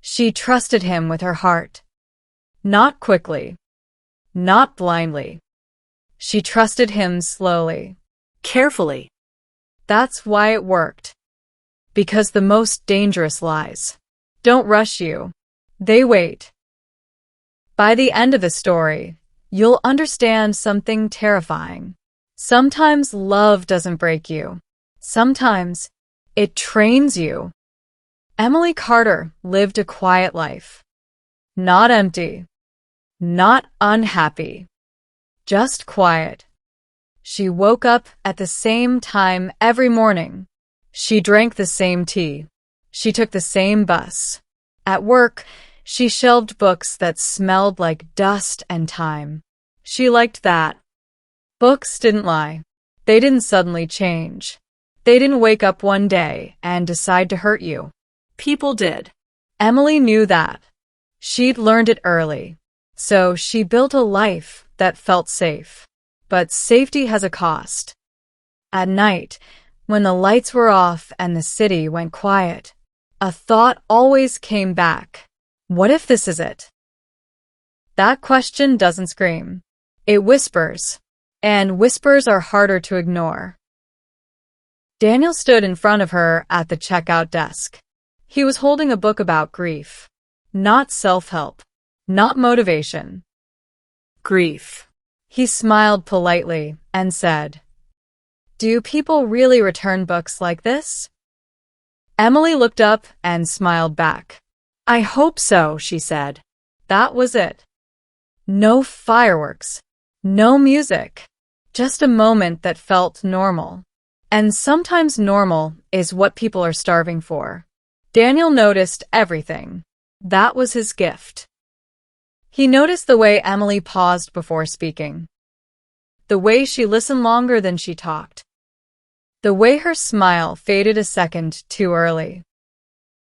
She trusted him with her heart. Not quickly. Not blindly. She trusted him slowly. Carefully. That's why it worked. Because the most dangerous lies don't rush you. They wait. By the end of the story, you'll understand something terrifying. Sometimes love doesn't break you. Sometimes it trains you. Emily Carter lived a quiet life. Not empty. Not unhappy. Just quiet. She woke up at the same time every morning. She drank the same tea. She took the same bus. At work, she shelved books that smelled like dust and time. She liked that. Books didn't lie. They didn't suddenly change. They didn't wake up one day and decide to hurt you. People did. Emily knew that. She'd learned it early. So she built a life that felt safe. But safety has a cost. At night, when the lights were off and the city went quiet, a thought always came back. What if this is it? That question doesn't scream. It whispers. And whispers are harder to ignore. Daniel stood in front of her at the checkout desk. He was holding a book about grief. Not self-help. Not motivation. Grief. He smiled politely and said, "Do people really return books like this?" Emily looked up and smiled back. "I hope so," she said. That was it. No fireworks. No music. Just a moment that felt normal. And sometimes normal is what people are starving for. Daniel noticed everything. That was his gift. He noticed the way Emily paused before speaking. The way she listened longer than she talked. The way her smile faded a second too early.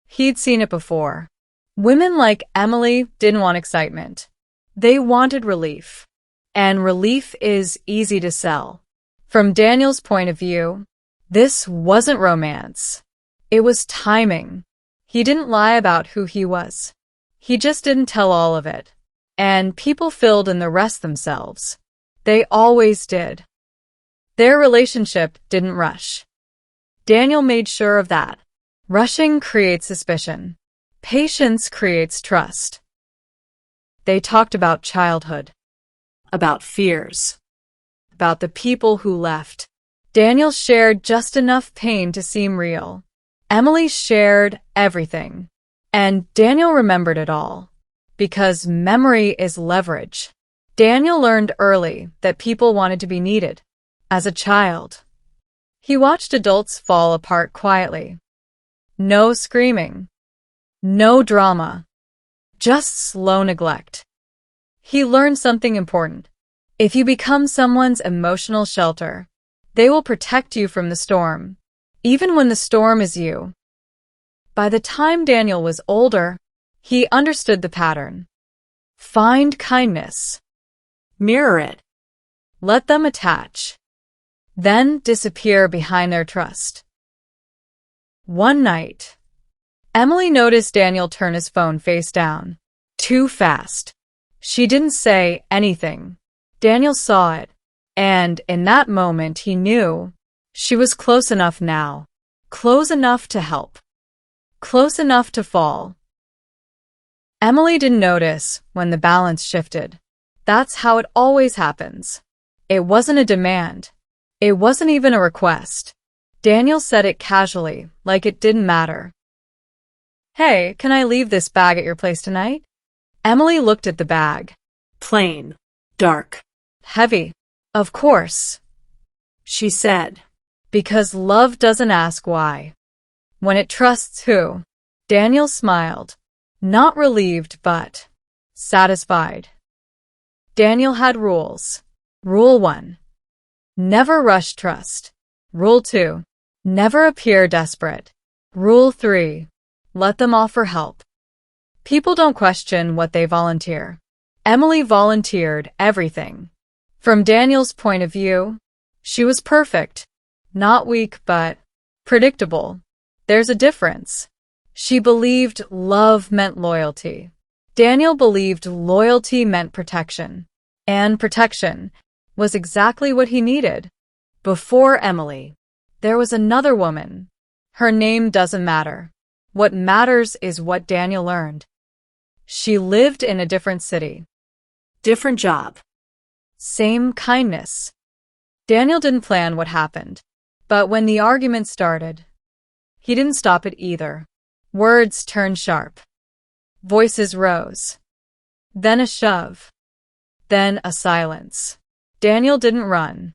He'd seen it before. Women like Emily didn't want excitement. They wanted relief. And relief is easy to sell. From Daniel's point of view, this wasn't romance. It was timing. He didn't lie about who he was. He just didn't tell all of it. And people filled in the rest themselves. They always did. Their relationship didn't rush. Daniel made sure of that. Rushing creates suspicion. Patience creates trust. They talked about childhood. About fears. About the people who left. Daniel shared just enough pain to seem real. Emily shared everything. And Daniel remembered it all. Because memory is leverage. Daniel learned early that people wanted to be needed. As a child, he watched adults fall apart quietly. No screaming. No drama. Just slow neglect. He learned something important. If you become someone's emotional shelter, they will protect you from the storm, even when the storm is you. By the time Daniel was older, he understood the pattern. Find kindness. Mirror it. Let them attach. Then disappear behind their trust. One night, Emily noticed Daniel turn his phone face down. Too fast. She didn't say anything. Daniel saw it. And in that moment he knew she was close enough now. Close enough to help. Close enough to fall. Emily didn't notice when the balance shifted. That's how it always happens. It wasn't a demand. It wasn't even a request. Daniel said it casually, like it didn't matter. "Hey, can I leave this bag at your place tonight?" Emily looked at the bag. Plain. Dark. Heavy. "Of course," she said. Because love doesn't ask why. When it trusts who? Daniel smiled. Not relieved, but satisfied. Daniel had rules. Rule 1. Never rush trust. Rule 2. Never appear desperate. Rule 3. Let them offer help. People don't question what they volunteer. Emily volunteered everything. From Daniel's point of view, she was perfect. Not weak, but predictable. There's a difference. She believed love meant loyalty. Daniel believed loyalty meant protection. And protection was exactly what he needed. Before Emily, there was another woman. Her name doesn't matter. What matters is what Daniel learned. She lived in a different city. Different job. Same kindness. Daniel didn't plan what happened, but when the argument started, he didn't stop it either. Words turned sharp. Voices rose. Then a shove. Then a silence. Daniel didn't run.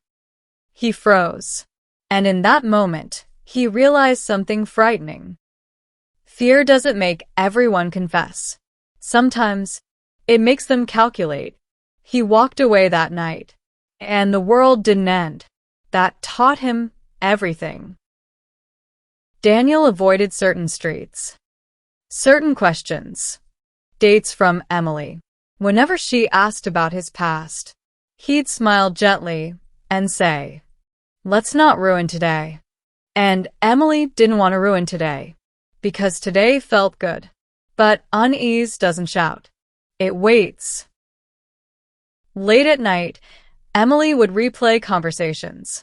He froze. And in that moment, he realized something frightening. Fear doesn't make everyone confess. Sometimes, it makes them calculate. He walked away that night, and the world didn't end. That taught him everything. Daniel avoided certain streets, certain questions, dates from Emily. Whenever she asked about his past, he'd smile gently and say, "Let's not ruin today." And Emily didn't want to ruin today, because today felt good. But unease doesn't shout. It waits. Late at night, Emily would replay conversations.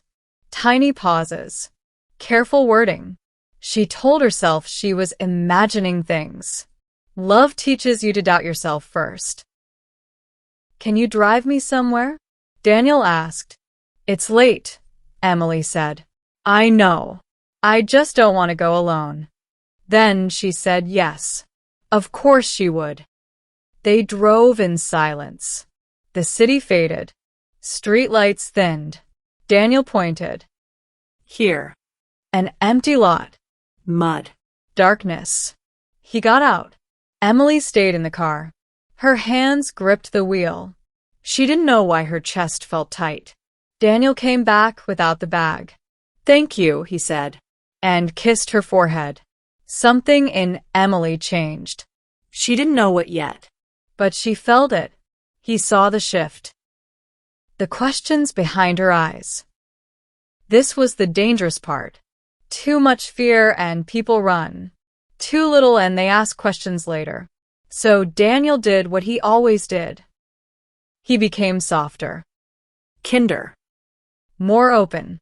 Tiny pauses. Careful wording. She told herself she was imagining things. Love teaches you to doubt yourself first. "Can you drive me somewhere?" Daniel asked. "It's late," Emily said. "I know. I just don't want to go alone." Then she said yes. Of course she would. They drove in silence. The city faded. Streetlights thinned. Daniel pointed. Here. An empty lot. Mud. Darkness. He got out. Emily stayed in the car. Her hands gripped the wheel. She didn't know why her chest felt tight. Daniel came back without the bag. "Thank you," he said, and kissed her forehead. Something in Emily changed. She didn't know what yet, but she felt it. He saw the shift. The questions behind her eyes. This was the dangerous part. Too much fear and people run. Too little and they ask questions later. So Daniel did what he always did. He became softer. Kinder. More open.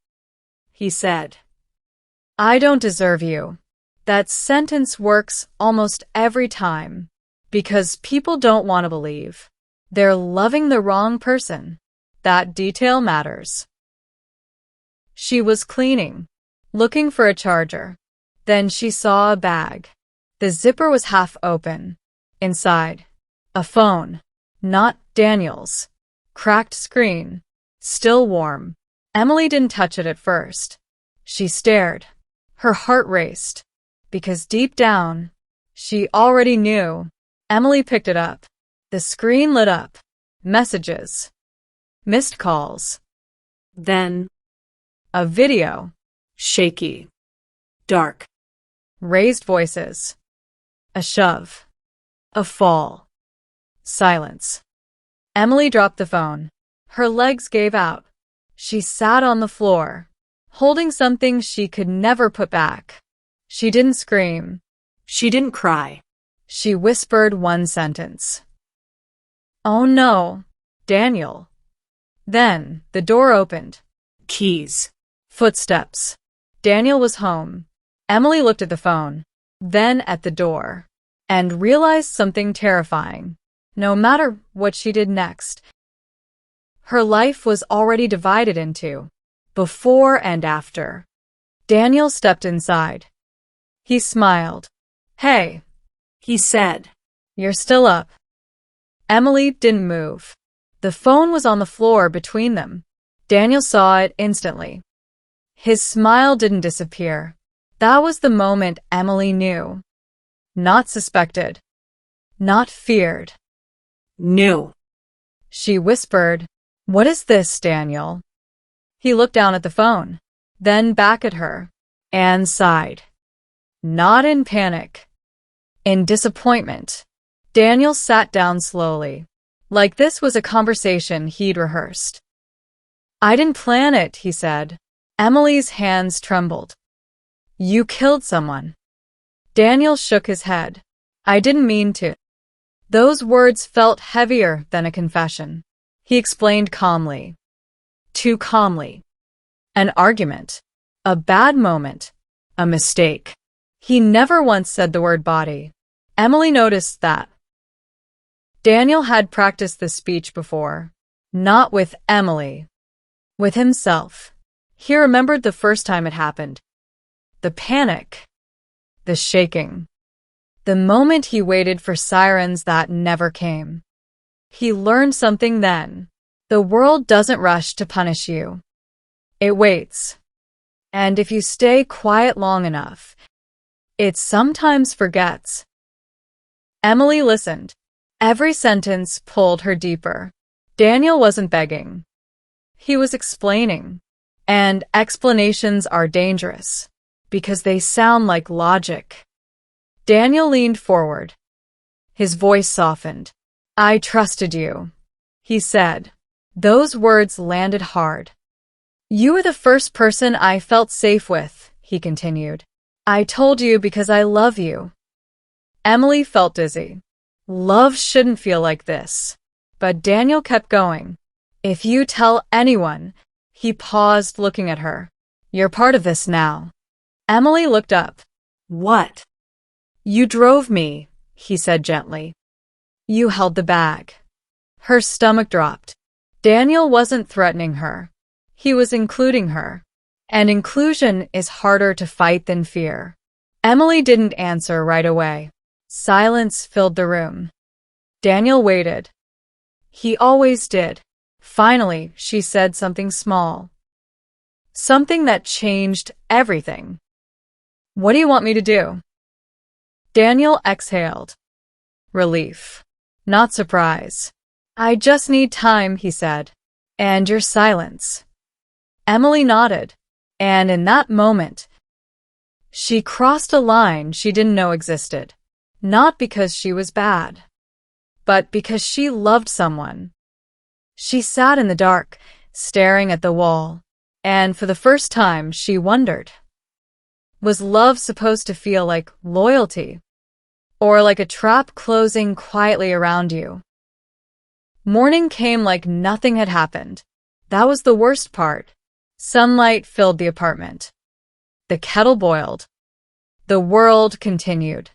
He said, "I don't deserve you." That sentence works almost every time, because people don't want to believe. They're loving the wrong person. That detail matters. She was cleaning, looking for a charger. Then she saw a bag. The zipper was half open. Inside, a phone. Not Daniel's. Cracked screen. Still warm. Emily didn't touch it at first. She stared. Her heart raced. Because deep down, she already knew. Emily picked it up. The screen lit up. Messages. Missed calls. Then, a video. Shaky. Dark. Raised voices. A shove. A fall. Silence. Emily dropped the phone. Her legs gave out. She sat on the floor, holding something she could never put back. She didn't scream. She didn't cry. She whispered one sentence. "Oh no, Daniel." Then the door opened. Keys. Footsteps. Daniel was home. Emily looked at the phone, then at the door, and realized something terrifying. No matter what she did next, her life was already divided into before and after. Daniel stepped inside. He smiled. "Hey," he said. "You're still up." Emily didn't move. The phone was on the floor between them. Daniel saw it instantly. His smile didn't disappear. That was the moment Emily knew. Not suspected. Not feared. Knew. She whispered, "What is this, Daniel?" He looked down at the phone, then back at her, and sighed. Not in panic. In disappointment. Daniel sat down slowly, like this was a conversation he'd rehearsed. "I didn't plan it," he said. Emily's hands trembled. "You killed someone." Daniel shook his head. I didn't mean to. Those words felt heavier than a confession. He explained calmly. Too calmly. An argument. A bad moment. A mistake. He never once said the word body. Emily noticed that. Daniel had practiced this speech before. Not with Emily. With himself. He remembered the first time it happened. The panic. The shaking. The moment he waited for sirens that never came. He learned something then. The world doesn't rush to punish you. It waits. And if you stay quiet long enough, it sometimes forgets. Emily listened. Every sentence pulled her deeper. Daniel wasn't begging. He was explaining. And explanations are dangerous, because they sound like logic. Daniel leaned forward. His voice softened. I trusted you, he said. Those words landed hard. You were the first person I felt safe with, he continued. I told you because I love you. Emily felt dizzy. Love shouldn't feel like this. But Daniel kept going. If you tell anyone, he paused, looking at her. You're part of this now. Emily looked up. What? You drove me, he said gently. You held the bag. Her stomach dropped. Daniel wasn't threatening her. He was including her. And inclusion is harder to fight than fear. Emily didn't answer right away. Silence filled the room. Daniel waited. He always did. Finally, she said something small. Something that changed everything. What do you want me to do? Daniel exhaled. Relief. Not surprise. I just need time, he said. And your silence. Emily nodded. And in that moment, she crossed a line she didn't know existed. Not because she was bad, but because she loved someone. She sat in the dark, staring at the wall, and for the first time she wondered. Was love supposed to feel like loyalty? Or like a trap closing quietly around you? Morning came like nothing had happened. That was the worst part. Sunlight filled the apartment. The kettle boiled. The world continued.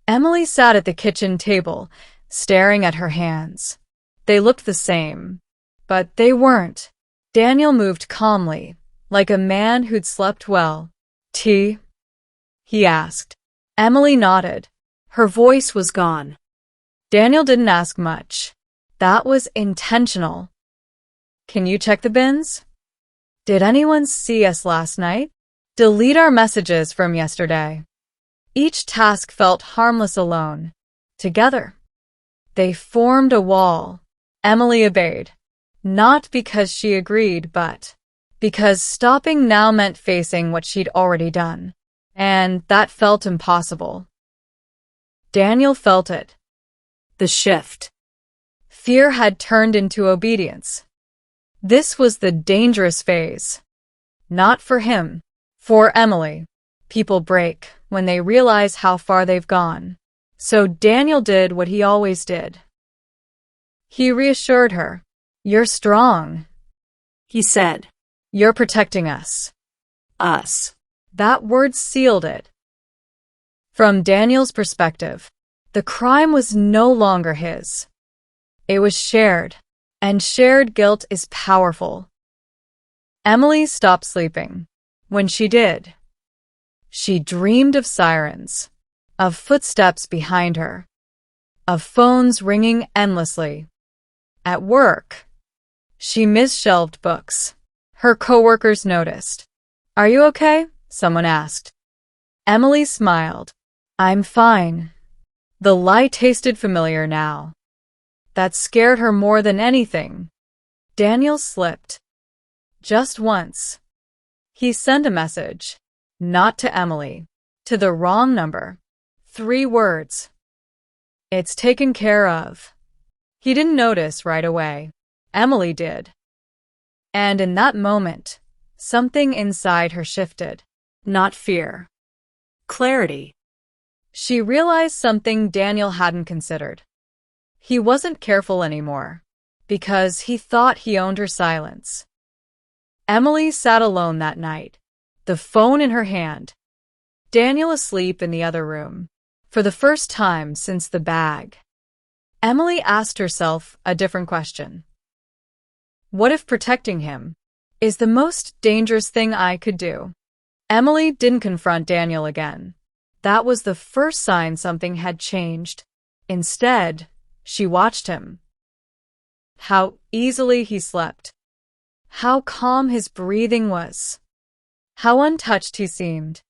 Emily sat at the kitchen table, staring at her hands. They looked the same, but they weren't. Daniel moved calmly, like a man who'd slept well. Tea? He asked. Emily nodded. Her voice was gone. Daniel didn't ask much. That was intentional. Can you check the bins? Did anyone see us last night? Delete our messages from yesterday. Each task felt harmless alone. Together. They formed a wall. Emily obeyed. Not because she agreed, but because stopping now meant facing what she'd already done. And that felt impossible. Daniel felt it. The shift. Fear had turned into obedience. This was the dangerous phase. Not for him. For Emily. People break when they realize how far they've gone. So Daniel did what he always did. He reassured her. You're strong, He said. You're protecting us. Us. That word sealed it. From Daniel's perspective, the crime was no longer his. It was shared, and shared guilt is powerful. Emily stopped sleeping. When she did, she dreamed of sirens, of footsteps behind her, of phones ringing endlessly. At work, she misshelved books. Her coworkers noticed. Are you okay? Someone asked. Emily smiled. I'm fine. The lie tasted familiar now. That scared her more than anything. Daniel slipped. Just once. He sent a message. Not to Emily. To the wrong number. 3 words. It's taken care of. He didn't notice right away. Emily did. And in that moment, something inside her shifted. Not fear. Clarity. She realized something Daniel hadn't considered. He wasn't careful anymore, because he thought he owned her silence. Emily sat alone that night, the phone in her hand, Daniel asleep in the other room. For the first time since the bag, Emily asked herself a different question. What if protecting him is the most dangerous thing I could do? Emily didn't confront Daniel again. That was the first sign something had changed. Instead, she watched him. How easily he slept. How calm his breathing was. How untouched he seemed.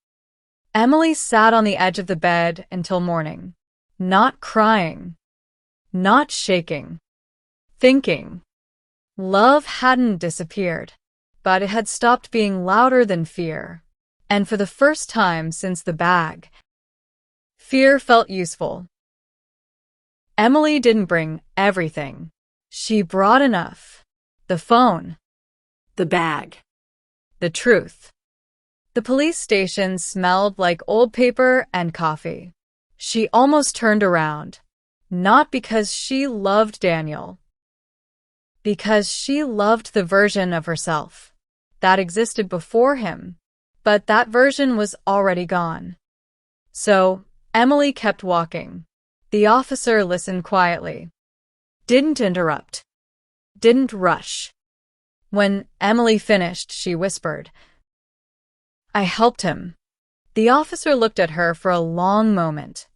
Emily sat on the edge of the bed until morning, not crying, not shaking, thinking. Love hadn't disappeared, but it had stopped being louder than fear. And for the first time since the bag, fear felt useful. Emily didn't bring everything. She brought enough. The phone. The bag. The truth. The police station smelled like old paper and coffee. She almost turned around, not because she loved Daniel, because she loved the version of herself that existed before him, but that version was already gone. So, Emily kept walking. The officer listened quietly, didn't interrupt, didn't rush. When Emily finished, she whispered, I helped him. The officer looked at her for a long moment,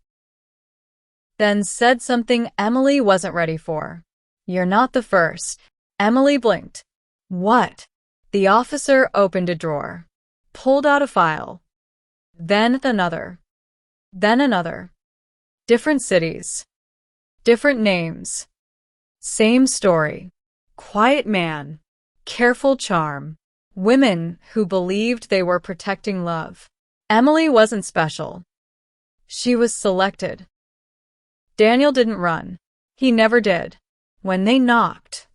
then said something Emily wasn't ready for. You're not the first. Emily blinked. What? The officer opened a drawer, pulled out a file, then another, then another. Different cities, different names, same story. Quiet man, careful charm. Women who believed they were protecting love. Emily wasn't special. She was selected. Daniel didn't run. He never did. When they knocked,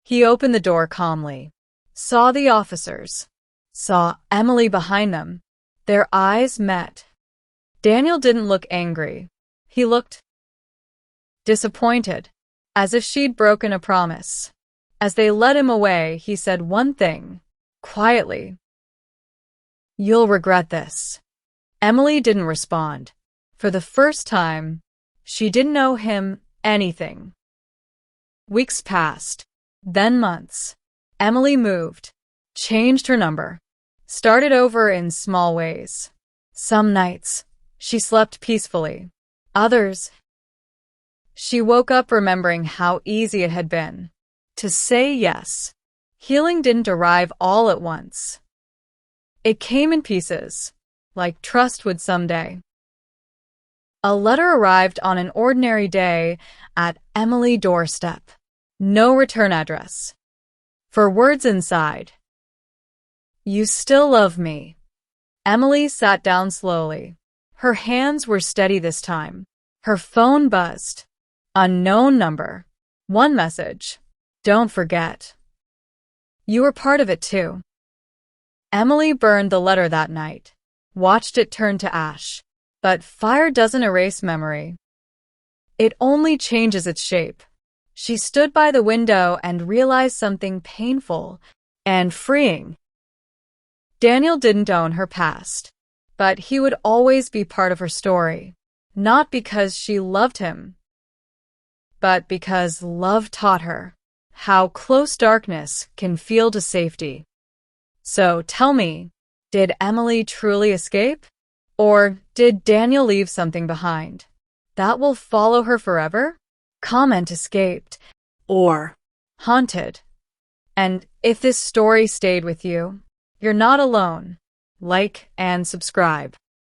he opened the door calmly, saw the officers, saw Emily behind them. Their eyes met. Daniel didn't look angry. He looked disappointed, as if she'd broken a promise. As they led him away, he said one thing. Quietly. You'll regret this. Emily didn't respond. For the first time, she didn't owe him anything. Weeks passed, then months. Emily moved, changed her number, started over in small ways. Some nights, she slept peacefully. Others, she woke up remembering how easy it had been to say yes. Healing didn't arrive all at once. It came in pieces, like trust would someday. A letter arrived on an ordinary day at Emily's doorstep. No return address. For words inside. You still love me. Emily sat down slowly. Her hands were steady this time. Her phone buzzed. Unknown number. One message. Don't forget. You were part of it too. Emily burned the letter that night, watched it turn to ash. But fire doesn't erase memory. It only changes its shape. She stood by the window and realized something painful and freeing. Daniel didn't own her past, but he would always be part of her story. Not because she loved him, but because love taught her how close darkness can feel to safety. So tell me, did Emily truly escape? Or did Daniel leave something behind that will follow her forever? Comment escaped Or haunted. And if this story stayed with you, you're not alone. Like and subscribe.